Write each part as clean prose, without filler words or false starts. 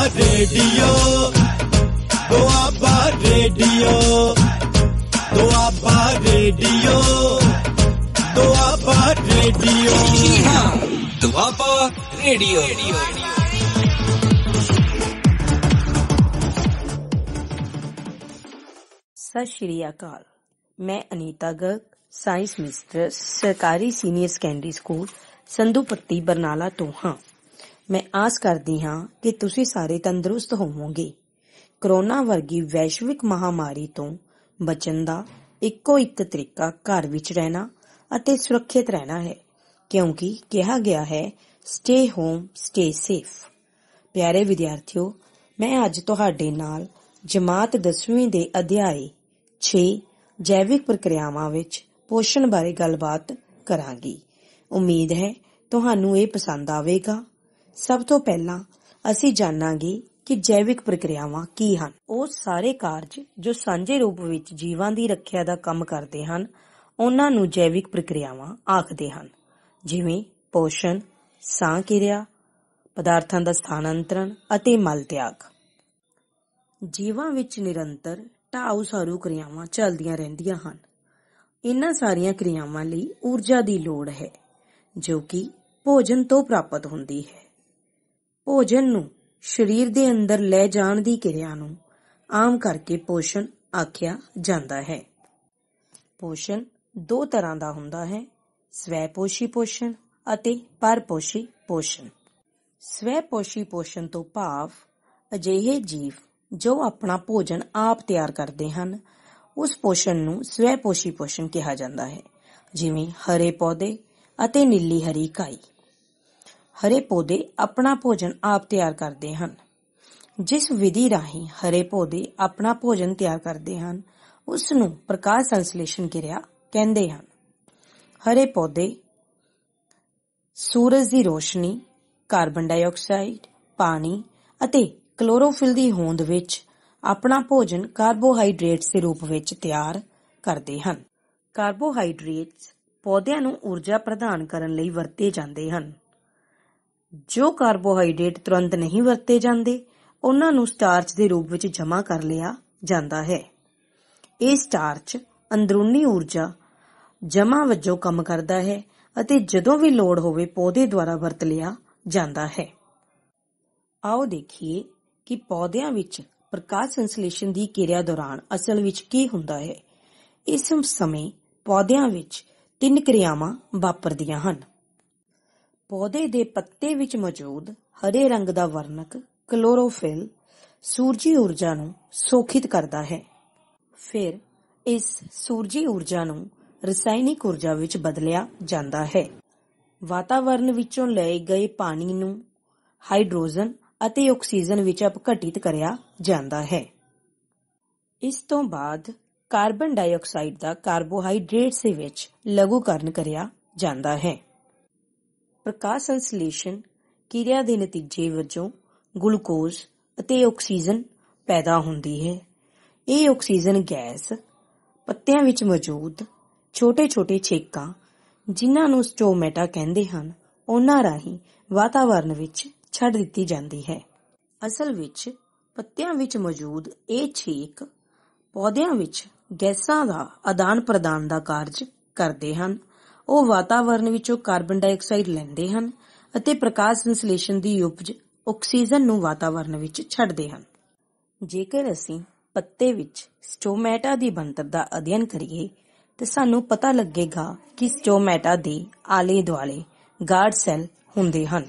Radio Doaba radio Doaba radio Doaba radio Doaba radio. सत श्री अकाल। मैं अनीता गर्ग, साइंस मिस्ट्रेस, सरकारी सीनियर सैकेंडरी ਸਕੂਲ ਸੰਧੂ ਪੱਤੀ ਬਰਨਾਲਾ ਤੋਂ ਹਾਂ। ਮੈਂ ਆਸ ਕਰਦੀ ਹਾਂ ਕਿ ਤੁਸੀਂ ਸਾਰੇ ਤੰਦਰੁਸਤ ਹੋਵੋਗੇ। ਕਰੋਨਾ ਵਰਗੀ ਵੈਸ਼ਵਿਕ ਮਹਾਮਾਰੀ ਤੋਂ ਬਚਣ ਦਾ ਇੱਕੋ ਇੱਕ ਤਰੀਕਾ ਘਰ ਵਿੱਚ ਰਹਿਣਾ ਅਤੇ ਸੁਰੱਖਿਅਤ ਰਹਿਣਾ ਹੈ, ਕਿਉਂਕਿ ਕਿਹਾ ਗਿਆ ਹੈ ਸਟੇ ਹੋਮ ਸਟੇ ਸੇਫ। ਪਿਆਰੇ ਵਿਦਿਆਰਥੀਓ, ਮੈਂ ਅੱਜ ਤੁਹਾਡੇ ਨਾਲ ਜਮਾਤ 10ਵੀਂ ਦੇ ਅਧਿਆਇ 6 ਜੈਵਿਕ ਪ੍ਰਕਿਰਿਆਵਾਂ ਵਿੱਚ ਪੋਸ਼ਣ ਬਾਰੇ ਗੱਲਬਾਤ ਕਰਾਂਗੀ। ਉਮੀਦ ਹੈ ਤੁਹਾਨੂੰ ਇਹ ਪਸੰਦ ਆਵੇਗਾ। ਸਭ ਤੋਂ ਪਹਿਲਾਂ ਅਸੀਂ ਜਾਣਾਂਗੇ ਕਿ ਜੈਵਿਕ ਪ੍ਰਕਿਰਿਆਵਾਂ ਕੀ ਹਨ। ਉਹ ਸਾਰੇ ਕਾਰਜ ਜੋ ਸਾਂਝੇ ਰੂਪ ਵਿੱਚ ਜੀਵਾਂ ਦੀ ਰੱਖਿਆ ਦਾ ਕੰਮ ਕਰਦੇ ਹਨ, ਉਹਨਾਂ ਨੂੰ ਜੈਵਿਕ ਪ੍ਰਕਿਰਿਆਵਾਂ ਆਖਦੇ ਹਨ, ਜਿਵੇਂ ਪੋਸ਼ਣ, ਸਾਹ ਕਿਰਿਆ, ਪਦਾਰਥਾਂ ਦਾ ਸਥਾਨਾਂਤਰਨ ਅਤੇ ਮਲ ਤਿਆਗ। ਜੀਵਾਂ ਵਿੱਚ ਨਿਰੰਤਰ ਢਾਊ ਸਾਰੂ ਕਿਰਿਆਵਾਂ ਚੱਲਦੀਆਂ ਰਹਿੰਦੀਆਂ ਹਨ। ਇਹਨਾਂ ਸਾਰੀਆਂ ਕਿਰਿਆਵਾਂ ਲਈ ਊਰਜਾ ਦੀ ਲੋੜ ਹੈ, ਜੋ ਕਿ ਭੋਜਨ ਤੋਂ ਪ੍ਰਾਪਤ ਹੁੰਦੀ ਹੈ। ਭੋਜਨ ਨੂੰ ਸਰੀਰ ਦੇ ਅੰਦਰ ਲੈ ਜਾਣ ਦੀ ਕਿਰਿਆ ਨੂੰ ਆਮ ਕਰਕੇ ਪੋਸ਼ਣ ਆਖਿਆ ਜਾਂਦਾ ਹੈ। ਪੋਸ਼ਣ ਦੋ ਤਰ੍ਹਾਂ ਦਾ ਹੁੰਦਾ ਹੈ, ਸਵੈ-ਪੋਸ਼ੀ ਪੋਸ਼ਣ ਅਤੇ ਪਰਪੋਸ਼ੀ ਪੋਸ਼ਣ। ਸਵੈ-ਪੋਸ਼ੀ ਪੋਸ਼ਣ ਤੋਂ ਭਾਵ ਅਜਿਹੇ ਜੀਵ ਜੋ ਆਪਣਾ ਭੋਜਨ ਆਪ ਤਿਆਰ ਕਰਦੇ ਹਨ, ਉਸ ਪੋਸ਼ਣ ਨੂੰ ਸਵੈ-ਪੋਸ਼ੀ ਪੋਸ਼ਣ ਕਿਹਾ ਜਾਂਦਾ ਹੈ, ਜਿਵੇਂ ਹਰੇ ਪੌਦੇ ਅਤੇ ਨੀਲੀ ਹਰੀ ਘਾਈ। ਹਰੇ ਪੌਦੇ ਆਪਣਾ ਭੋਜਨ ਆਪ ਤਿਆਰ ਕਰਦੇ ਹਨ। ਜਿਸ ਵਿਧੀ ਰਾਹੀਂ ਹਰੇ ਪੌਦੇ ਆਪਣਾ ਭੋਜਨ ਤਿਆਰ ਕਰਦੇ ਹਨ, ਉਸ ਨੂੰ ਪ੍ਰਕਾਸ਼ ਸੰਸਲੇਸ਼ਣ ਕਿਰਿਆ ਕਹਿੰਦੇ ਹਨ। ਹਰੇ ਪੌਦੇ ਸੂਰਜ ਦੀ ਰੋਸ਼ਨੀ, ਕਾਰਬਨ ਡਾਈਆਕਸਾਈਡ, ਪਾਣੀ ਅਤੇ ਕਲੋਰੋਫਿਲ ਦੀ ਹੋਂਦ ਵਿੱਚ ਆਪਣਾ ਭੋਜਨ ਕਾਰਬੋਹਾਈਡਰੇਟਸ ਦੇ ਰੂਪ ਵਿੱਚ ਤਿਆਰ ਕਰਦੇ ਹਨ। ਕਾਰਬੋਹਾਈਡਰੇਟਸ ਪੌਦਿਆਂ ਨੂੰ ਊਰਜਾ ਪ੍ਰਦਾਨ ਕਰਨ ਲਈ ਵਰਤੇ ਜਾਂਦੇ ਹਨ। ਜੋ ਕਾਰਬੋਹਾਈਡਰੇਟ ਤੁਰੰਤ ਨਹੀਂ ਵਰਤੇ ਜਾਂਦੇ, ਉਹਨਾਂ ਨੂੰ ਸਟਾਰਚ ਦੇ ਰੂਪ ਵਿੱਚ ਜਮ੍ਹਾਂ ਕਰ ਲਿਆ ਜਾਂਦਾ ਹੈ। ਇਹ ਸਟਾਰਚ ਅੰਦਰੂਨੀ ਊਰਜਾ ਜਮ੍ਹਾਂ ਵਜੋਂ ਕੰਮ ਕਰਦਾ ਹੈ ਅਤੇ ਜਦੋਂ ਵੀ ਲੋੜ ਹੋਵੇ ਪੌਦੇ ਦੁਆਰਾ ਵਰਤ ਲਿਆ ਜਾਂਦਾ ਹੈ। ਆਓ ਦੇਖੀਏ ਕਿ ਪੌਦਿਆਂ ਵਿੱਚ ਪ੍ਰਕਾਸ਼ ਸੰਸਲੇਸ਼ਣ ਦੀ ਕਿਰਿਆ ਦੌਰਾਨ ਅਸਲ ਵਿੱਚ ਕੀ ਹੁੰਦਾ ਹੈ। ਇਸ ਸਮੇਂ ਪੌਦਿਆਂ ਵਿੱਚ 3 ਕਿਰਿਆਵਾਂ ਵਾਪਰਦੀਆਂ ਹਨ। ਪੌਦੇ ਦੇ ਪੱਤੇ ਵਿੱਚ ਮੌਜੂਦ ਹਰੇ ਰੰਗ ਦਾ ਵਰਣਕ ਕਲੋਰੋਫਿਲ ਸੂਰਜੀ ਊਰਜਾ ਨੂੰ ਸੋਖਿਤ ਕਰਦਾ ਹੈ। ਫਿਰ ਇਸ ਸੂਰਜੀ ਊਰਜਾ ਨੂੰ ਰਸਾਇਣਿਕ ਊਰਜਾ ਵਿੱਚ ਬਦਲਿਆ ਜਾਂਦਾ ਹੈ। ਵਾਤਾਵਰਣ ਵਿੱਚੋਂ ਲਏ ਗਏ ਪਾਣੀ ਨੂੰ ਹਾਈਡਰੋਜਨ ਅਤੇ ਆਕਸੀਜਨ ਵਿੱਚ ਅਪਘਟਿਤ ਕਰਿਆ ਜਾਂਦਾ ਹੈ। ਇਸ ਤੋਂ ਬਾਅਦ ਕਾਰਬਨ ਡਾਈਆਕਸਾਈਡ ਦਾ ਕਾਰਬੋਹਾਈਡਰੇਟਸ ਦੇ ਵਿੱਚ ਲਘੂਕਰਨ ਕਰਿਆ ਜਾਂਦਾ ਹੈ। ਪ੍ਰਕਾਸ਼ ਸੰਸਲੇਸ਼ਣ ਕਿਰਿਆ ਦੇ ਨਤੀਜੇ ਵਜੋਂ ਗਲੂਕੋਜ਼ ਅਤੇ ਆਕਸੀਜਨ ਪੈਦਾ ਹੁੰਦੀ ਹੈ। ਇਹ ਆਕਸੀਜਨ ਗੈਸ ਪੱਤਿਆਂ ਵਿੱਚ ਮੌਜੂਦ ਛੋਟੇ-ਛੋਟੇ ਛੇਕਾਂ, ਜਿਨ੍ਹਾਂ ਨੂੰ ਸਟੋਮੈਟਾ ਕਹਿੰਦੇ ਹਨ, ਉਹਨਾਂ ਰਾਹੀਂ ਵਾਤਾਵਰਣ ਵਿੱਚ ਛੱਡ ਦਿੱਤੀ ਜਾਂਦੀ ਹੈ। ਅਸਲ ਵਿੱਚ ਪੱਤਿਆਂ ਵਿੱਚ ਮੌਜੂਦ ਇਹ ਛੇਕ ਪੌਦਿਆਂ ਵਿੱਚ ਗੈਸਾਂ ਦਾ ਆਦਾਨ ਪ੍ਰਦਾਨ ਦਾ ਕਾਰਜ ਕਰਦੇ ਹਨ। ਉਹ ਵਾਤਾਵਰਣ ਵਿੱਚੋਂ ਕਾਰਬਨ ਡਾਈਆਕਸਾਈਡ ਲੈਂਦੇ ਹਨ ਅਤੇ ਪ੍ਰਕਾਸ਼ ਸੰਸਲੇਸ਼ਣ ਦੀ ਉਪਜ ਆਕਸੀਜਨ ਨੂੰ ਵਾਤਾਵਰਣ ਵਿੱਚ ਛੱਡਦੇ ਹਨ। ਜੇਕਰ ਅਸੀਂ ਪੱਤੇ ਵਿੱਚ ਸਟੋਮੈਟਾ ਦੀ ਬਣਤਰ ਦਾ ਅਧਿਐਨ ਕਰੀਏ ਤਾਂ ਸਾਨੂੰ ਪਤਾ ਲੱਗੇਗਾ ਕਿ ਸਟੋਮੈਟਾ ਦੇ ਆਲੇ ਦੁਆਲੇ ਗਾਰਡ ਸੈੱਲ ਹੁੰਦੇ ਹਨ।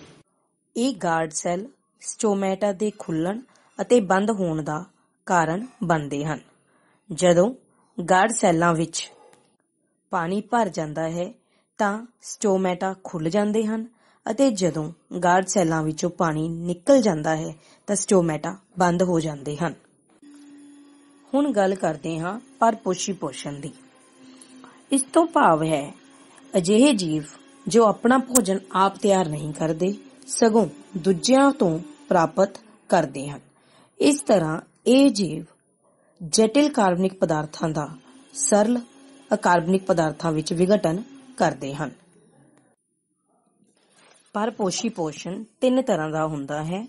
ਇਹ ਗਾਰਡ ਸੈੱਲ ਸਟੋਮੈਟਾ ਦੇ ਖੁੱਲਣ ਅਤੇ ਬੰਦ ਹੋਣ ਦਾ ਕਾਰਨ ਬਣਦੇ ਹਨ। ਜਦੋਂ ਗਾਰਡ ਸੈੱਲਾਂ ਵਿੱਚ ਪਾਣੀ ਭਰ ਜਾਂਦਾ ਹੈ ਤਾਂ ਸਟੋਮੈਟਾ ਖੁੱਲ੍ਹ ਜਾਂਦੇ ਹਨ ਅਤੇ ਜਦੋਂ ਗਾਰਡ ਸੈੱਲਾਂ ਵਿੱਚੋਂ ਪਾਣੀ ਨਿਕਲ ਜਾਂਦਾ ਹੈ ਤਾਂ ਸਟੋਮੈਟਾ ਬੰਦ ਹੋ ਜਾਂਦੇ ਹਨ। ਹੁਣ ਗੱਲ ਕਰਦੇ ਹਾਂ ਪਰਪੋਸ਼ੀ ਪੋਸ਼ਣ ਦੀ। ਇਸ ਤੋਂ ਭਾਵ ਹੈ ਅਜਿਹੇ ਜੀਵ ਜੋ ਆਪਣਾ ਭੋਜਨ ਆਪ ਤਿਆਰ ਨਹੀਂ ਕਰਦੇ, ਸਗੋਂ ਦੂਜਿਆਂ ਤੋਂ ਪ੍ਰਾਪਤ ਕਰਦੇ ਹਨ। ਇਸ ਤਰ੍ਹਾਂ ਇਹ ਜੀਵ ਜਟਿਲ ਕਾਰਬਨਿਕ ਪਦਾਰਥਾਂ ਦਾ ਸਰਲ ਅਕਾਰਬਨਿਕ ਪਦਾਰਥਾਂ ਵਿੱਚ ਵਿਘਟਨ ਕਰਦੇ ਹਨ। ਪਰਪੋਸ਼ੀ ਪੋਸ਼ਣ 3 ਤਰ੍ਹਾਂ ਦਾ ਹੁੰਦਾ ਹੈ।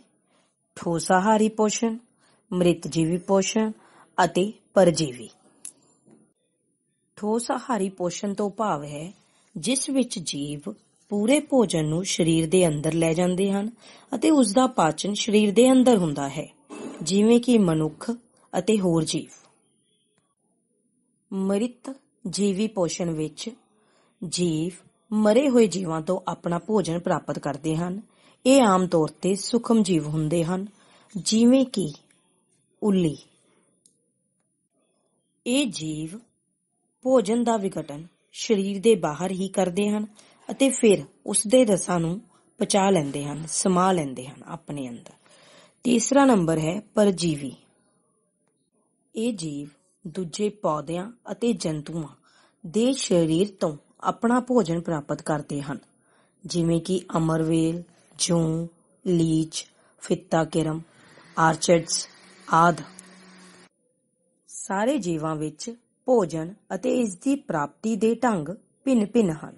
ਠੋਸ ਆਹਾਰੀ ਪੋਸ਼ਣ, ਮ੍ਰਿਤ ਜੀਵੀ ਪੋਸ਼ਣ ਅਤੇ ਪਰਜੀਵੀ। ਠੋਸ ਆਹਾਰੀ ਪੋਸ਼ਣ ਤੋਂ ਭਾਵ ਹੈ ਜਿਸ ਵਿੱਚ ਜੀਵ ਪੂਰੇ ਭੋਜਨ ਨੂੰ ਸਰੀਰ ਦੇ ਅੰਦਰ ਲੈ ਜਾਂਦੇ ਹਨ ਅਤੇ ਉਸ ਦਾ ਪਾਚਨ ਸਰੀਰ ਦੇ ਅੰਦਰ ਹੁੰਦਾ ਹੈ, ਜਿਵੇਂ ਕਿ ਮਨੁੱਖ ਅਤੇ ਹੋਰ ਜੀਵ। ਮ੍ਰਿਤ ਜੀਵੀ ਪੋਸ਼ਣ ਵਿੱਚ ਜੀਵ ਮਰੇ ਹੋਏ ਜੀਵਾਂ ਤੋਂ ਆਪਣਾ ਭੋਜਨ ਪ੍ਰਾਪਤ ਕਰਦੇ ਹਨ। ਇਹ ਆਮ ਤੌਰ ਤੇ ਸੂਖਮ ਜੀਵ ਹੁੰਦੇ ਹਨ, ਜਿਵੇਂ ਕਿ ਉੱਲੀ। ਇਹ ਜੀਵ ਭੋਜਨ ਦਾ ਵਿਘਟਨ ਸਰੀਰ ਦੇ ਬਾਹਰ ਹੀ ਕਰਦੇ ਹਨ ਅਤੇ ਫਿਰ ਉਸ ਦੇ ਰਸਾਂ ਨੂੰ ਪਚਾ ਲੈਂਦੇ ਹਨ, ਸਮਾ ਲੈਂਦੇ ਹਨ ਆਪਣੇ ਅੰਦਰ। ਤੀਸਰਾ ਨੰਬਰ ਹੈ ਪਰਜੀਵੀ। ਇਹ ਜੀਵ ਦੂਜੇ ਪੌਦਿਆਂ ਅਤੇ ਜੰਤੂਆਂ ਦੇ ਸਰੀਰ ਤੋਂ ਆਪਣਾ ਭੋਜਨ ਪ੍ਰਾਪਤ ਕਰਦੇ ਹਨ, ਜਿਵੇਂ ਕਿ ਅਮਰਵੇਲ, ਜੂੰ, ਲੀਚ, ਫਿੱਤਾ ਕਿਰਮ, ਆਰਚਿਡਸ ਆਦਿ। ਸਾਰੇ ਜੀਵਾਂ ਵਿੱਚ ਭੋਜਨ ਅਤੇ ਇਸ ਦੀ ਪ੍ਰਾਪਤੀ ਦੇ ਢੰਗ ਭਿੰਨ-ਭਿੰਨ ਹਨ।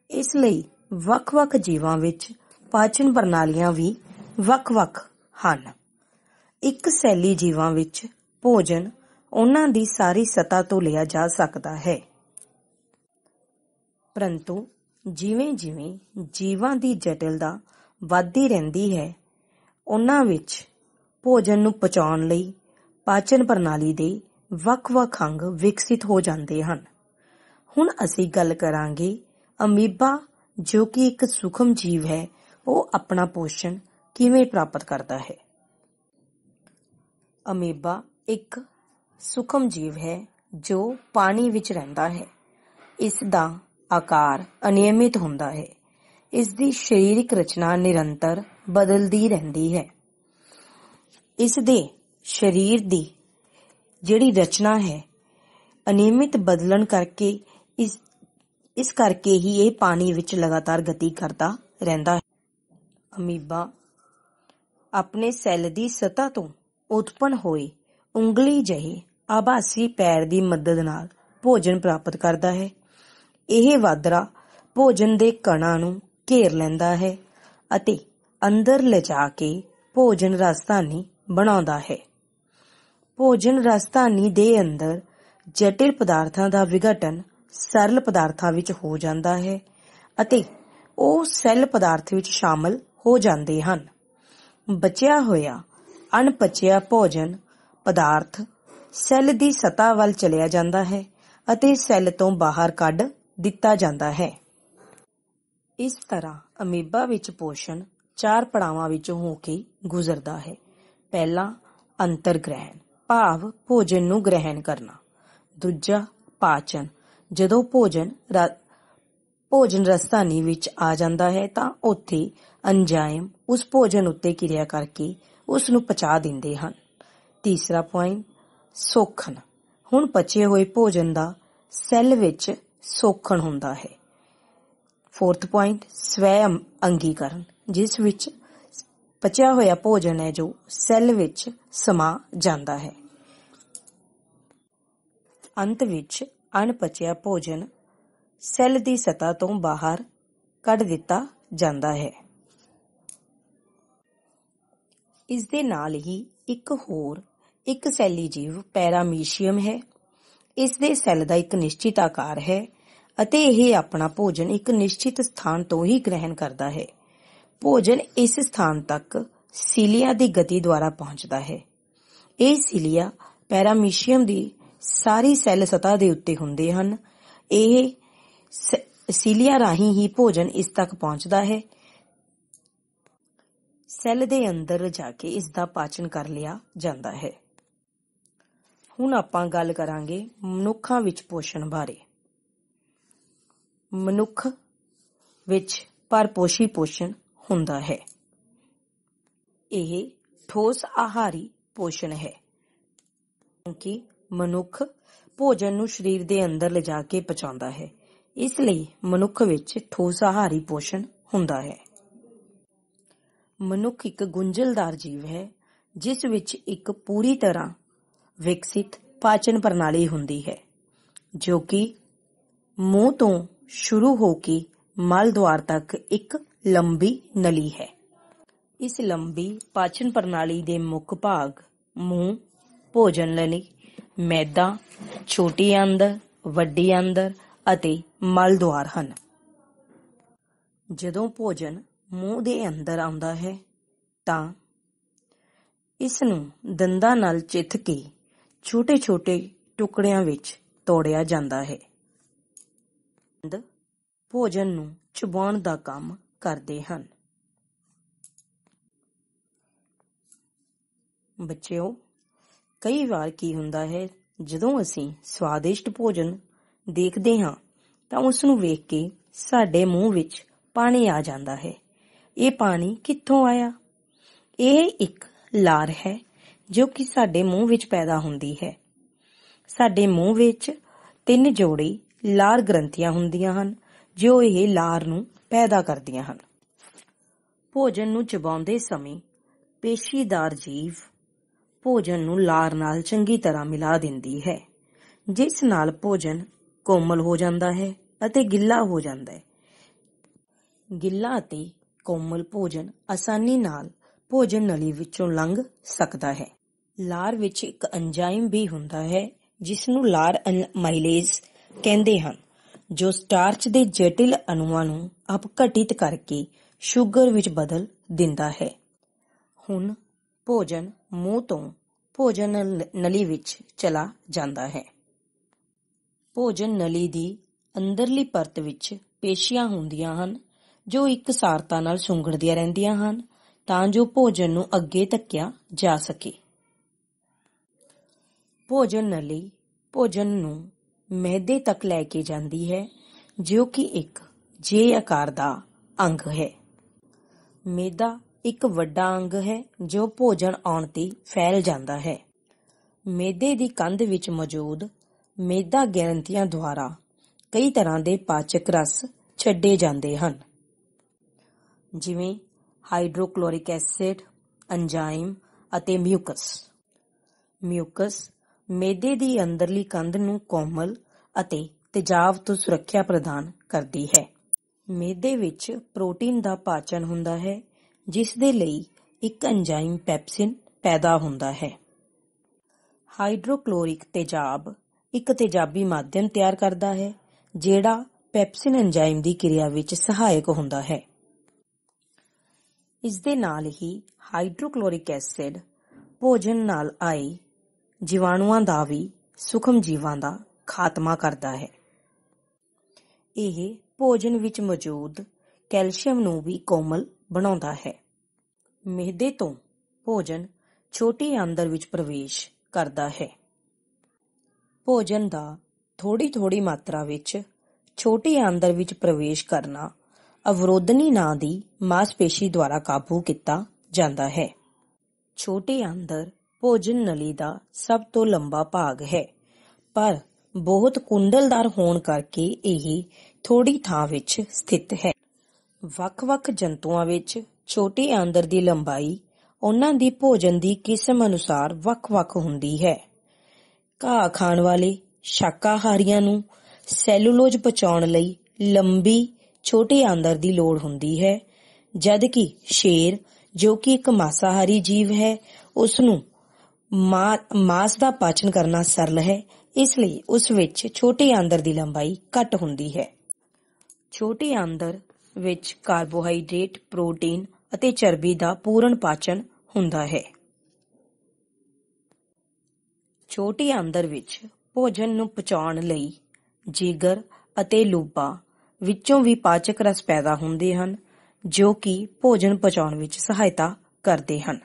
ਇਸ ਲਈ ਵੱਖ-ਵੱਖ ਜੀਵਾਂ ਵਿੱਚ ਪਾਚਨ ਪ੍ਰਣਾਲੀਆਂ ਵੀ ਵੱਖ-ਵੱਖ ਹਨ। ਇੱਕ ਸੈਲੀ ਜੀਵਾਂ ਵਿੱਚ ਭੋਜਨ ਉਹਨਾਂ ਦੀ ਸਾਰੀ ਸਤ੍ਹਾ ਤੋਂ ਲਿਆ ਜਾ ਸਕਦਾ ਹੈ, ਪਰੰਤੂ ਜਿਵੇਂ-ਜਿਵੇਂ ਜੀਵਾਂ ਦੀ ਜਟਿਲਤਾ ਵੱਧਦੀ ਰਹਿੰਦੀ ਹੈ, ਉਹਨਾਂ ਵਿੱਚ ਭੋਜਨ ਨੂੰ ਪਚਾਉਣ ਲਈ ਪਾਚਨ ਪ੍ਰਣਾਲੀ ਦੇ ਵੱਖ-ਵੱਖ ਅੰਗ ਵਿਕਸਿਤ ਹੋ ਜਾਂਦੇ ਹਨ। ਹੁਣ ਅਸੀਂ ਗੱਲ ਕਰਾਂਗੇ ਅਮੀਬਾ, ਜੋ ਕਿ ਇੱਕ ਸੂਖਮ ਜੀਵ ਹੈ, ਉਹ ਆਪਣਾ ਪੋਸ਼ਣ ਕਿਵੇਂ ਪ੍ਰਾਪਤ ਕਰਦਾ ਹੈ। ਅਮੀਬਾ ਇੱਕ ਸੂਖਮ ਜੀਵ ਹੈ ਜੋ ਪਾਣੀ ਵਿੱਚ ਰਹਿੰਦਾ ਹੈ। ਇਸ ਦਾ ਆਕਾਰ ਅਨਿਯਮਿਤ ਹੁੰਦਾ ਹੈ। ਇਸ ਦੀ ਸਰੀਰਕ ਰਚਨਾ ਨਿਰੰਤਰ ਬਦਲਦੀ ਰਹਿੰਦੀ ਹੈ। ਇਸ ਦੇ ਸਰੀਰ ਦੀ ਜਿਹੜੀ ਰਚਨਾ ਹੈ ਅਨਿਯਮਿਤ ਬਦਲਣ ਕਰਕੇ ਇਸ ਕਰਕੇ ਹੀ ਇਹ ਪਾਣੀ ਵਿੱਚ ਲਗਾਤਾਰ ਗਤੀ ਕਰਦਾ ਰਹਿੰਦਾ ਹੈ। ਅਮੀਬਾ ਆਪਣੇ ਸੈੱਲ ਦੀ ਸਤ੍ਹਾ ਤੋਂ ਉਤਪੰਨ ਹੋਏ ਉਂਗਲੀ ਜਿਹੇ ਆਭਾਸੀ ਪੈਰ ਦੀ ਮਦਦ ਨਾਲ ਭੋਜਨ ਪ੍ਰਾਪਤ ਕਰਦਾ ਹੈ। ਇਹ ਵਾਧਰਾ ਭੋਜਨ ਦੇ ਕਣਾਂ ਨੂੰ ਘੇਰ ਲੈਂਦਾ ਹੈ ਅਤੇ ਅੰਦਰ ਲਿਜਾ ਕੇ ਭੋਜਨ ਰਾਜਧਾਨੀ ਬਣਾਉਂਦਾ ਹੈ। ਭੋਜਨ ਰਾਜਧਾਨੀ ਦੇ ਅੰਦਰ ਜਟਿਲ ਪਦਾਰਥਾਂ ਦਾ ਵਿਘਟਨ ਸਰਲ ਪਦਾਰਥਾਂ ਵਿੱਚ ਹੋ ਜਾਂਦਾ ਹੈ ਅਤੇ ਉਹ ਸੈੱਲ ਪਦਾਰਥ ਵਿੱਚ ਸ਼ਾਮਲ ਹੋ ਜਾਂਦੇ ਹਨ। ਬਚਿਆ ਹੋਇਆ ਅਣਪਚਿਆ ਭੋਜਨ ਪਦਾਰਥ ਸੈੱਲ ਦੀ ਸਤ੍ਹਾ ਵੱਲ ਚਲਿਆ ਜਾਂਦਾ ਹੈ ਅਤੇ ਸੈੱਲ ਤੋਂ ਬਾਹਰ ਕੱਢ ਦਿੱਤਾ ਜਾਂਦਾ ਹੈ। ਇਸ ਤਰ੍ਹਾਂ ਅਮੀਬਾ ਵਿੱਚ ਪੋਸ਼ਣ 4 ਪੜਾਵਾਂ ਵਿੱਚੋਂ ਹੋ ਕੇ ਗੁਜ਼ਰਦਾ ਹੈ। ਪਹਿਲਾ ਅੰਤਰਗ੍ਰਹਿਣ, ਭਾਵ ਭੋਜਨ ਨੂੰ ਗ੍ਰਹਿਣ ਕਰਨਾ। ਦੂਜਾ ਪਾਚਨ, ਜਦੋਂ ਭੋਜਨ ਰਾਜਧਾਨੀ ਵਿੱਚ ਆ ਜਾਂਦਾ ਹੈ ਤਾਂ ਉੱਥੇ ਐਂਜ਼ਾਈਮ ਉਸ ਭੋਜਨ ਉੱਤੇ ਕਿਰਿਆ ਕਰਕੇ ਉਸ ਨੂੰ ਪਚਾ ਦਿੰਦੇ ਹਨ। ਤੀਸਰਾ ਪੁਆਇੰਟ ਸੋਖਣ, ਹੁਣ ਪਚੇ ਹੋਏ ਭੋਜਨ ਦਾ ਸੈੱਲ ਵਿੱਚ ਸੋਖਣ ਹੁੰਦਾ ਹੈ। ਫੋਰਥ ਪੁਆਇੰਟ ਸਵੈ ਅੰਗੀਕਰਨ, ਜਿਸ ਵਿੱਚ ਪਚਿਆ ਹੋਇਆ ਭੋਜਨ ਹੈ ਜੋ ਸੈੱਲ ਵਿੱਚ ਸਮਾ ਜਾਂਦਾ ਹੈ। ਅੰਤ ਵਿੱਚ ਅਣਪਚਿਆ ਭੋਜਨ ਸੈੱਲ ਦੀ ਸਤ੍ਹਾ ਤੋਂ ਬਾਹਰ ਕੱਢ ਦਿੱਤਾ ਜਾਂਦਾ ਹੈ। ਇਸ ਦੇ ਨਾਲ ਹੀ ਇੱਕ ਹੋਰ ਇੱਕ ਸੈਲੀ ਜੀਵ ਪੈਰਾਮੀਸ਼ੀਅਮ ਹੈ। ਇਸ ਦੇ ਸੈੱਲ ਦਾ ਇੱਕ ਨਿਸ਼ਚਿਤ ਆਕਾਰ ਹੈ ਅਤੇ ਇਹ ਆਪਣਾ ਭੋਜਨ ਇੱਕ ਨਿਸ਼ਚਿਤ ਸਥਾਨ ਤੋਂ ਹੀ ਗ੍ਰਹਿਣ ਕਰਦਾ ਹੈ। ਭੋਜਨ ਇਸ ਸਥਾਨ ਤੱਕ ਸੀਲੀਆ ਦੀ ਗਤੀ ਦੁਆਰਾ ਪਹੁੰਚਦਾ ਹੈ। ਇਹ ਸੀਲੀਆ ਪੈਰਾਮੀਸ਼ੀਅਮ ਦੀ ਸਾਰੀ ਸੈੱਲ ਸਤ੍ਹਾ ਦੇ ਉੱਤੇ ਹੁੰਦੇ ਹਨ। ਇਹ ਸੀਲੀਆ ਰਾਹੀਂ ਹੀ ਭੋਜਨ ਇਸ ਤੱਕ ਪਹੁੰਚਦਾ ਹੈ। ਸੈੱਲ ਦੇ ਅੰਦਰ ਜਾ ਕੇ ਇਸ ਦਾ ਪਾਚਨ ਕਰ ਲਿਆ ਜਾਂਦਾ ਹੈ। ਹੁਣ ਆਪਾਂ ਗੱਲ ਕਰਾਂਗੇ ਮਨੁੱਖਾਂ ਵਿੱਚ ਪੋਸ਼ਣ ਬਾਰੇ। ਮਨੁੱਖ ਵਿੱਚ ਭਰਪੋਸ਼ੀ ਪੋਸ਼ਣ ਹੁੰਦਾ ਹੈ। ਇਹ ਠੋਸ ਆਹਾਰੀ ਪੋਸ਼ਣ ਹੈ, ਕਿਉਂਕਿ ਮਨੁੱਖ ਭੋਜਨ ਨੂੰ ਸਰੀਰ ਦੇ ਅੰਦਰ ਲਿਜਾ ਕੇ ਪਚਾਉਂਦਾ ਹੈ। ਇਸ ਲਈ ਮਨੁੱਖ ਵਿੱਚ ਠੋਸ ਆਹਾਰੀ ਪੋਸ਼ਣ ਹੁੰਦਾ ਹੈ। ਮਨੁੱਖ ਇੱਕ ਗੁੰਝਲਦਾਰ ਜੀਵ ਹੈ, ਜਿਸ ਵਿੱਚ ਇੱਕ ਪੂਰੀ ਤਰ੍ਹਾਂ ਵਿਕਸਿਤ ਪਾਚਨ ਪ੍ਰਣਾਲੀ ਹੁੰਦੀ ਹੈ, ਜੋ ਕਿ ਮੂੰਹ ਤੋਂ ਸ਼ੁਰੂ ਹੋ ਕੇ ਮਲ ਦੁਆਰ ਤੱਕ ਇੱਕ ਲੰਬੀ ਨਲੀ ਹੈ। ਇਸ ਲੰਬੀ ਪਾਚਨ ਪ੍ਰਣਾਲੀ ਦੇ ਮੁੱਖ ਭਾਗ ਮੂੰਹ, ਭੋਜਨ ਨਲੀ, ਮੈਦਾ, ਛੋਟੀ ਆਂਦਰ, ਵੱਡੀ ਆਂਦਰ ਅਤੇ ਮਲ ਦੁਆਰ ਹਨ। ਜਦੋਂ ਭੋਜਨ ਮੂੰਹ ਦੇ ਅੰਦਰ ਆਉਂਦਾ ਹੈ ਤਾਂ ਇਸ ਨੂੰ ਦੰਦਾਂ ਨਾਲ ਚਿੱਥ ਕੇ ਛੋਟੇ-ਛੋਟੇ ਟੁਕੜਿਆਂ ਵਿੱਚ ਤੋੜਿਆ ਜਾਂਦਾ ਹੈ। ਦੰਦ ਭੋਜਨ ਨੂੰ ਚਬਾਉਣ ਦਾ ਕੰਮ ਕਰਦੇ ਹਨ। ਬੱਚਿਓ, ਕਈ ਵਾਰ ਕੀ ਹੁੰਦਾ ਹੈ, ਜਦੋਂ ਅਸੀਂ ਸਵਾਦਿਸ਼ਟ ਭੋਜਨ ਦੇਖਦੇ ਹਾਂ ਤਾਂ ਉਸ ਨੂੰ ਵੇਖ ਕੇ ਸਾਡੇ ਮੂੰਹ ਵਿੱਚ ਪਾਣੀ ਆ ਜਾਂਦਾ ਹੈ। ਇਹ ਪਾਣੀ ਕਿੱਥੋਂ ਆਇਆ? ਇਹ ਇੱਕ ਲਾਰ ਹੈ ਜੋ ਕਿ ਸਾਡੇ ਮੂੰਹ ਵਿੱਚ ਪੈਦਾ ਹੁੰਦੀ ਹੈ। ਸਾਡੇ ਮੂੰਹ ਵਿੱਚ 3 ਜੋੜੀ ਲਾਰ ਗ੍ਰੰਥੀਆਂ ਹੁੰਦੀਆਂ ਹਨ ਜੋ ਇਹ ਲਾਰ ਨੂੰ ਪੈਦਾ ਕਰਦੀਆਂ ਹਨ। ਭੋਜਨ ਨੂੰ ਚਬਾਉਂਦੇ ਸਮੇਂ ਪੇਸ਼ੀਦਾਰ ਜੀਭ ਭੋਜਨ ਨੂੰ ਲਾਰ ਨਾਲ ਚੰਗੀ ਤਰ੍ਹਾਂ ਮਿਲਾ ਦਿੰਦੀ ਹੈ, ਜਿਸ ਨਾਲ ਭੋਜਨ ਕੋਮਲ ਹੋ ਜਾਂਦਾ ਹੈ ਅਤੇ ਗਿੱਲਾ ਹੋ ਜਾਂਦਾ ਹੈ। ਗਿੱਲਾ ਅਤੇ ਕੋਮਲ ਭੋਜਨ ਆਸਾਨੀ ਨਾਲ ਭੋਜਨ ਨਲੀ ਵਿੱਚੋਂ ਲੰਘ ਸਕਦਾ ਹੈ। ਲਾਰ ਵਿੱਚ ਇੱਕ ਐਂਜ਼ਾਈਮ ਵੀ ਹੁੰਦਾ ਹੈ ਜਿਸ ਨੂੰ ਲਾਰ ਅਮਾਈਲੇਜ਼ ਕਹਿੰਦੇ ਹਨ, ਜੋ ਸਟਾਰਚ ਦੇ ਜਟਿਲ ਅਣੂਆਂ ਨੂੰ ਅਪਘਟਿਤ ਕਰਕੇ ਸ਼ੂਗਰ ਵਿੱਚ ਬਦਲ ਦਿੰਦਾ ਹੈ। ਹੁਣ ਭੋਜਨ ਮੂੰਹ ਤੋਂ ਭੋਜਨ ਨਲੀ ਵਿੱਚ ਚਲਾ ਜਾਂਦਾ ਹੈ। ਭੋਜਨ ਨਲੀ ਦੀ ਅੰਦਰਲੀ ਪਰਤ ਵਿੱਚ ਪੇਸ਼ੀਆਂ ਹੁੰਦੀਆਂ ਹਨ ਜੋ ਇਕਸਾਰਤਾ ਨਾਲ ਸੁੰਗੜਦੀਆਂ ਰਹਿੰਦੀਆਂ ਹਨ ਤਾਂ ਜੋ ਭੋਜਨ ਨੂੰ ਅੱਗੇ ਧੱਕਿਆ ਜਾ ਸਕੇ। ਭੋਜਨ ਨਲੀ ਭੋਜਨ ਨੂੰ ਮਿਹਦੇ ਤੱਕ ਲੈ ਕੇ ਜਾਂਦੀ ਹੈ ਜੋ ਕਿ ਇੱਕ ਜੇ ਆਕਾਰ ਦਾ ਅੰਗ ਹੈ। ਮਿਹਦਾ ਇੱਕ ਵੱਡਾ ਅੰਗ ਹੈ ਜੋ ਭੋਜਨ ਆਉਣ ਤੇ ਫੈਲ ਜਾਂਦਾ ਹੈ। ਮਿਹਦੇ ਦੀ ਕੰਧ ਵਿੱਚ ਮੌਜੂਦ ਮਿਹਦਾ ਗ੍ਰੰਥੀਆਂ ਦੁਆਰਾ ਕਈ ਤਰ੍ਹਾਂ ਦੇ ਪਾਚਕ ਰਸ ਛੱਡੇ ਜਾਂਦੇ ਹਨ, ਜਿਵੇਂ ਹਾਈਡਰੋਕਲੋਰਿਕ ਐਸਿਡ, ਐਂਜ਼ਾਈਮ ਅਤੇ ਮਿਊਕਸ। ਮਿਊਕਸ ਮਿਹਦੇ ਦੀ ਅੰਦਰਲੀ ਕੰਧ ਨੂੰ ਕੋਮਲ ਅਤੇ ਤੇਜ਼ਾਬ ਤੋਂ ਸੁਰੱਖਿਆ ਪ੍ਰਦਾਨ ਕਰਦੀ ਹੈ। ਮਿਹਦੇ ਵਿੱਚ ਪ੍ਰੋਟੀਨ ਦਾ ਪਾਚਨ ਹੁੰਦਾ ਹੈ, ਜਿਸ ਦੇ ਲਈ ਇੱਕ ਐਂਜ਼ਾਈਮ ਪੈਪਸਿਨ ਪੈਦਾ ਹੁੰਦਾ ਹੈ। ਹਾਈਡਰੋਕਲੋਰਿਕ ਤੇਜ਼ਾਬ ਇੱਕ ਤੇਜ਼ਾਬੀ ਮਾਧਿਅਮ ਤਿਆਰ ਕਰਦਾ ਹੈ ਜਿਹੜਾ ਪੈਪਸਿਨ ਐਂਜ਼ਾਈਮ ਦੀ ਕਿਰਿਆ ਵਿੱਚ ਸਹਾਇਕ ਹੁੰਦਾ ਹੈ। ਇਸ ਦੇ ਨਾਲ ਹੀ ਹਾਈਡਰੋਕਲੋਰਿਕ ਐਸਿਡ ਭੋਜਨ ਨਾਲ ਆਏ ਜੀਵਾਣੂਆਂ ਦਾ ਵੀ ਸੂਖਮ ਜੀਵਾਂ ਦਾ ਖਾਤਮਾ ਕਰਦਾ ਹੈ। ਇਹ ਭੋਜਨ ਵਿੱਚ ਮੌਜੂਦ ਕੈਲਸ਼ੀਅਮ ਨੂੰ ਵੀ ਕੋਮਲ ਬਣਾਉਂਦਾ ਹੈ। ਮਿਹਦੇ ਤੋਂ ਭੋਜਨ ਛੋਟੀ ਆਂਦਰ ਵਿੱਚ ਪ੍ਰਵੇਸ਼ ਕਰਦਾ ਹੈ। ਭੋਜਨ ਦਾ ਥੋੜੀ ਮਾਤਰਾ ਵਿੱਚ ਛੋਟੀ ਆਂਦਰ ਵਿੱਚ ਪ੍ਰਵੇਸ਼ ਕਰਨਾ ਅਵਰੋਧਨੀ ਨਾਂ ਦੀ ਮਾਸਪੇਸ਼ੀ ਦੁਆਰਾ ਕਾਬੂ ਕੀਤਾ ਜਾਂਦਾ ਹੈ। ਛੋਟੀ ਆਂਦਰ ਭੋਜਨ ਨਲੀ ਦਾ ਸਭ ਤੋਂ ਲੰਬਾ ਭਾਗ ਹੈ, ਪਰ ਬਹੁਤ ਕੁੰਡਲਦਾਰ ਹੋਣ ਕਰਕੇ ਇਹ ਥੋੜੀ ਥਾਂ ਵਿੱਚ ਸਥਿਤ ਹੈ। ਵੱਖ-ਵੱਖ ਜੰਤੂਆਂ ਵਿੱਚ ਛੋਟੀ ਆਂਦਰ ਦੀ ਲੰਬਾਈ ਉਹਨਾਂ ਦੀ ਭੋਜਨ ਦੀ ਕਿਸਮ ਅਨੁਸਾਰ ਵੱਖ-ਵੱਖ ਹੁੰਦੀ ਹੈ। ਘਾਹ ਖਾਣ ਵਾਲੇ ਸ਼ਾਕਾਹਾਰੀਆਂ ਨੂੰ ਸੈਲੂਲੋਜ ਪਚਾਉਣ ਲਈ ਲੰਬੀ ਛੋਟੀ ਆਂਦਰ ਦੀ ਲੋੜ ਹੁੰਦੀ ਹੈ, ਜਦ ਕਿ ਸ਼ੇਰ, ਜੋ ਕਿ ਇੱਕ ਮਾਸਾਹਾਰੀ ਜੀਵ ਹੈ, ਉਸ ਨੂੰ ਮਾਸ ਦਾ ਪਾਚਨ ਕਰਨਾ ਸਰਲ ਹੈ, ਇਸ ਲਈ ਉਸ ਵਿੱਚ ਛੋਟੀ ਆਂਦਰ ਦੀ ਲੰਬਾਈ ਘੱਟ ਹੁੰਦੀ ਹੈ। ਛੋਟੀ ਆਂਦਰ ਵਿੱਚ ਕਾਰਬੋਹਾਈਡਰੇਟ, ਪ੍ਰੋਟੀਨ ਅਤੇ ਚਰਬੀ ਦਾ ਪੂਰਨ ਪਾਚਨ ਹੁੰਦਾ ਹੈ। ਛੋਟੀ ਆਂਦਰ ਵਿੱਚ ਭੋਜਨ ਨੂੰ ਪਚਾਉਣ ਲਈ ਜਿਗਰ ਅਤੇ ਲੂਬਾ ਵਿੱਚੋਂ ਵੀ ਪਾਚਕ ਰਸ ਪੈਦਾ ਹੁੰਦੇ ਹਨ ਜੋ ਕਿ ਭੋਜਨ ਪਚਾਉਣ ਵਿੱਚ ਸਹਾਇਤਾ ਕਰਦੇ ਹਨ।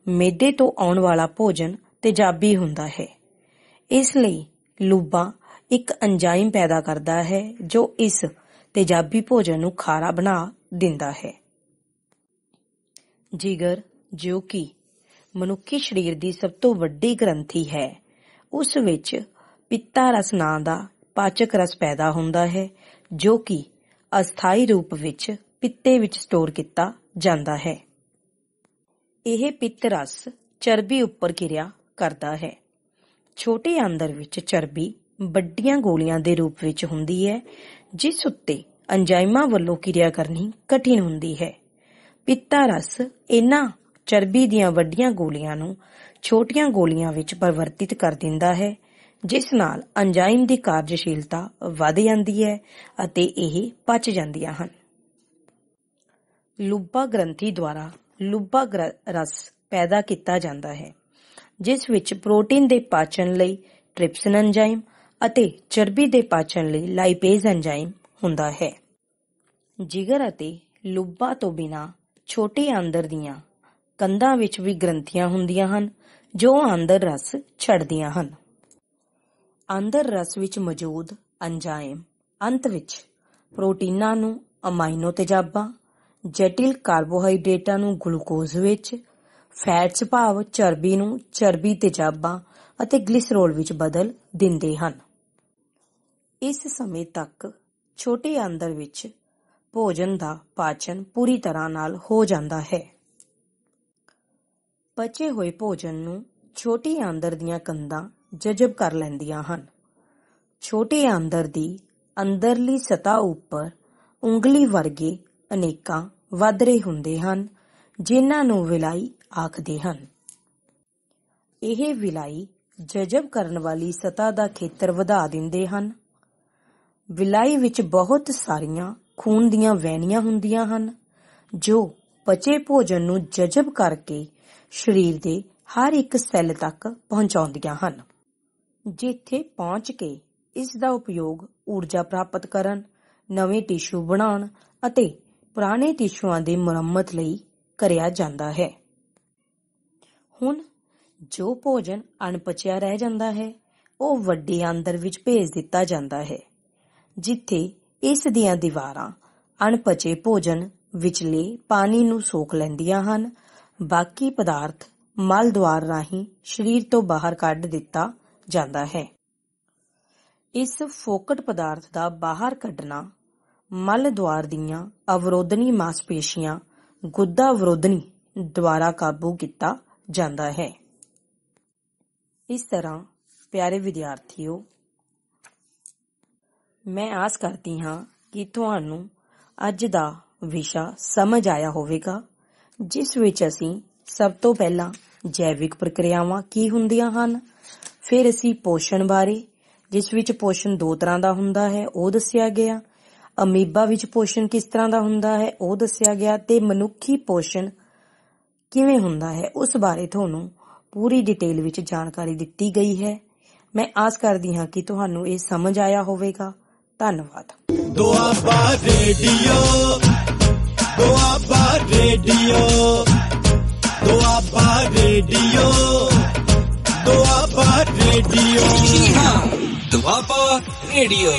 ਮਿਹਦੇ ਤੋਂ ਆਉਣ ਵਾਲਾ ਭੋਜਨ ਤੇਜ਼ਾਬੀ ਹੁੰਦਾ ਹੈ, ਇਸ ਲਈ ਲੂਬਾ ਇੱਕ ਐਂਜ਼ਾਈਮ ਪੈਦਾ ਕਰਦਾ ਹੈ ਜੋ ਇਸ ਤੇਜ਼ਾਬੀ ਭੋਜਨ ਨੂੰ ਖਾਰਾ ਬਣਾ ਦਿੰਦਾ ਹੈ। ਜਿਗਰ, ਜੋ ਕਿ ਮਨੁੱਖੀ ਸਰੀਰ ਦੀ ਸਭ ਤੋਂ ਵੱਡੀ ਗ੍ਰੰਥੀ ਹੈ, ਉਸ ਵਿੱਚ ਪਿੱਤਾ ਰਸ ਨਾਂ ਦਾ ਪਾਚਕ ਰਸ ਪੈਦਾ ਹੁੰਦਾ ਹੈ ਜੋ ਕਿ ਅਸਥਾਈ ਰੂਪ ਵਿੱਚ ਪਿੱਤੇ ਵਿੱਚ ਸਟੋਰ ਕੀਤਾ ਜਾਂਦਾ ਹੈ। ਇਹ ਪਿੱਤ ਰਸ ਚਰਬੀ ਉੱਪਰ ਕਿਰਿਆ ਕਰਦਾ ਹੈ। ਛੋਟੀ ਆਂਦਰ ਵਿੱਚ ਚਰਬੀ ਵੱਡੀਆਂ ਗੋਲੀਆਂ ਦੇ ਰੂਪ ਵਿੱਚ ਹੁੰਦੀ ਹੈ, ਜਿਸ ਉੱਤੇ ਐਂਜ਼ਾਈਮਾਂ ਵੱਲੋਂ ਕਿਰਿਆ ਕਰਨੀ ਕਠਿਨ ਹੁੰਦੀ ਹੈ। ਪਿੱਤਾ ਰਸ ਇਹਨਾਂ ਚਰਬੀ ਦੀਆਂ ਵੱਡੀਆਂ ਗੋਲੀਆਂ ਨੂੰ ਛੋਟੀਆਂ ਗੋਲੀਆਂ ਵਿੱਚ ਪਰਿਵਰਤਿਤ ਕਰ ਦਿੰਦਾ ਹੈ, ਜਿਸ ਨਾਲ ਐਂਜ਼ਾਈਮ ਦੀ ਕਾਰਜਸ਼ੀਲਤਾ ਵਧ ਜਾਂਦੀ ਹੈ ਅਤੇ ਇਹ ਪਚ ਜਾਂਦੀਆਂ ਹਨ। ਲੁਬਾ ਗ੍ਰੰਥੀ ਦੁਆਰਾ ਲੁਬਾ ਰਸ ਪੈਦਾ ਕੀਤਾ ਜਾਂਦਾ ਹੈ, ਜਿਸ ਵਿੱਚ ਪ੍ਰੋਟੀਨ ਦੇ ਪਾਚਨ ਲਈ ਟ੍ਰਿਪਸਿਨ ਐਂਜ਼ਾਈਮ ਅਤੇ ਚਰਬੀ ਦੇ ਪਾਚਨ ਲਈ ਲਾਈਪੇਜ਼ ਐਂਜ਼ਾਈਮ ਹੁੰਦਾ ਹੈ। ਜਿਗਰ ਅਤੇ ਲੁਬਾ ਤੋਂ ਬਿਨਾਂ ਛੋਟੇ ਆਂਦਰ ਦੀਆਂ ਕੰਧਾਂ ਵਿੱਚ ਵੀ ਗ੍ਰੰਥੀਆਂ ਹੁੰਦੀਆਂ ਹਨ ਜੋ ਆਂਦਰ ਰਸ ਛੱਡਦੀਆਂ ਹਨ। ਆਂਦਰ ਰਸ ਵਿੱਚ ਮੌਜੂਦ ਐਂਜ਼ਾਈਮ ਅੰਤ ਵਿੱਚ ਪ੍ਰੋਟੀਨਾਂ ਨੂੰ ਅਮਾਈਨੋ ਤੇਜ਼ਾਬਾਂ, ਜਟਿਲ ਕਾਰਬੋਹਾਈਡਰੇਟਾਂ ਨੂੰ ਗਲੂਕੋਜ਼ ਵਿੱਚ, ਫੈਟਸ ਭਾਵ ਚਰਬੀ ਨੂੰ ਚਰਬੀ ਤੇਜ਼ਾਬਾਂ ਅਤੇ ਗਲਿਸਰੋਲ ਵਿੱਚ ਬਦਲ ਦਿੰਦੇ ਹਨ। ਇਸ ਸਮੇਂ ਤੱਕ ਛੋਟੇ ਆਂਦਰ ਵਿੱਚ ਭੋਜਨ ਦਾ ਪਾਚਨ ਪੂਰੀ ਤਰ੍ਹਾਂ ਨਾਲ ਹੋ ਜਾਂਦਾ ਹੈ। ਪਚੇ ਹੋਏ ਭੋਜਨ ਨੂੰ ਛੋਟੀ ਆਂਦਰ ਦੀਆਂ ਕੰਧਾਂ ਜਜ਼ਬ ਕਰ ਲੈਂਦੀਆਂ ਹਨ। ਛੋਟੇ ਆਂਦਰ ਦੀ ਅੰਦਰਲੀ ਸਤ੍ਹਾ ਉੱਪਰ ਉਂਗਲੀ ਵਰਗੇ ਅਨੇਕਾਂ ਵਾਧਰੇ ਹੁੰਦੇ ਹਨ, ਜਿਨ੍ਹਾਂ ਨੂੰ ਵਿਲਾਈ ਆਖਦੇ ਹਨ। ਇਹ ਵਿਲਾਈ ਜਜ਼ਬ ਕਰਨ ਵਾਲੀ ਸਤ੍ਹਾ ਦਾ ਖੇਤਰ ਵਧਾ ਦਿੰਦੇ ਹਨ। ਵਿਲਾਈ ਵਿੱਚ ਬਹੁਤ ਸਾਰੀਆਂ ਖੂਨ ਦੀਆਂ ਵਹਿਣੀਆਂ ਹੁੰਦੀਆਂ ਹਨ, ਜੋ ਪਚੇ ਭੋਜਨ ਨੂੰ ਜਜ਼ਬ ਕਰਕੇ ਸਰੀਰ ਦੇ ਹਰ ਇੱਕ ਸੈੱਲ ਤੱਕ ਪਹੁੰਚਾਉਂਦੀਆਂ ਹਨ, ਜਿੱਥੇ ਪਹੁੰਚ ਕੇ ਇਸ ਦਾ ਉਪਯੋਗ ਊਰਜਾ ਪ੍ਰਾਪਤ ਕਰਨ, ਨਵੇਂ ਟਿਸ਼ੂ ਬਣਾਉਣ ਅਤੇ ਪੁਰਾਣੇ ਟਿਸ਼ੂਆਂ ਦੀ ਮੁਰੰਮਤ ਲਈ ਕਰਿਆ ਜਾਂਦਾ ਹੈ। ਹੁਣ ਜੋ ਭੋਜਨ ਅਣਪਚਿਆ ਰਹਿ ਜਾਂਦਾ ਹੈ, ਉਹ ਵੱਡੇ ਆਂਦਰ ਵਿੱਚ ਭੇਜ ਦਿੱਤਾ ਜਾਂਦਾ ਹੈ, ਜਿੱਥੇ ਇਸ ਦੀਆਂ ਦੀਵਾਰਾਂ ਅਣਪਚੇ ਭੋਜਨ ਵਿਚਲੇ ਪਾਣੀ ਨੂੰ ਸੋਖ ਲੈਂਦੀਆਂ ਹਨ। ਬਾਕੀ ਪਦਾਰਥ ਮਲ ਦੁਆਰ ਰਾਹੀਂ ਸਰੀਰ ਤੋਂ ਬਾਹਰ ਕੱਢ ਦਿੱਤਾ ਜਾਂਦਾ ਹੈ। ਇਸ ਫੋਕਟ ਪਦਾਰਥ ਦਾ ਬਾਹਰ ਕੱਢਣਾ ਮਲ ਦੁਆਰ ਦੀਆਂ ਅਵਰੋਧਨੀ ਮਾਸਪੇਸ਼ੀਆਂ ਗੁੱਦਾ ਅਵਰੋਧਨੀ ਦੁਆਰਾ ਕਾਬੂ ਕੀਤਾ ਜਾਂਦਾ ਹੈ। ਇਸ ਤਰ੍ਹਾਂ ਪਿਆਰੇ ਵਿਦਿਆਰਥੀਓ, ਮੈਂ ਆਸ ਕਰਦੀ ਹਾਂ ਕਿ ਤੁਹਾਨੂੰ ਅੱਜ ਦਾ ਵਿਸ਼ਾ ਸਮਝ ਆਇਆ ਹੋਵੇਗਾ, ਜਿਸ ਵਿੱਚ ਅਸੀਂ ਸਭ ਤੋਂ ਪਹਿਲਾਂ ਜੈਵਿਕ ਪ੍ਰਕਿਰਿਆਵਾਂ ਕੀ ਹੁੰਦੀਆਂ ਹਨ, ਫਿਰ ਅਸੀਂ ਪੋਸ਼ਣ ਬਾਰੇ, ਜਿਸ ਵਿੱਚ ਪੋਸ਼ਣ 2 ਤਰ੍ਹਾਂ ਦਾ ਹੁੰਦਾ ਹੈ, ਉਹ ਦੱਸਿਆ ਗਿਆ। ਅਮੀਬਾ ਵਿੱਚ ਪੋਸ਼ਣ ਕਿਸ ਤਰ੍ਹਾਂ ਦਾ ਹੁੰਦਾ ਹੈ, ਉਹ ਦੱਸਿਆ ਗਿਆ, ਤੇ ਮਨੁੱਖੀ ਪੋਸ਼ਣ ਕਿਵੇਂ ਹੁੰਦਾ ਹੈ ਉਸ ਬਾਰੇ ਤੁਹਾਨੂੰ ਪੂਰੀ ਡਿਟੇਲ ਵਿੱਚ ਜਾਣਕਾਰੀ ਦਿੱਤੀ ਗਈ ਹੈ। ਮੈਂ ਆਸ ਕਰਦੀ ਹਾਂ ਕਿ ਤੁਹਾਨੂੰ ਇਹ ਸਮਝ ਆਇਆ ਹੋਵੇਗਾ। ਧੰਨਵਾਦ। Doaba radio, Doaba radio, Doaba radio, Doaba radio, Doaba radio.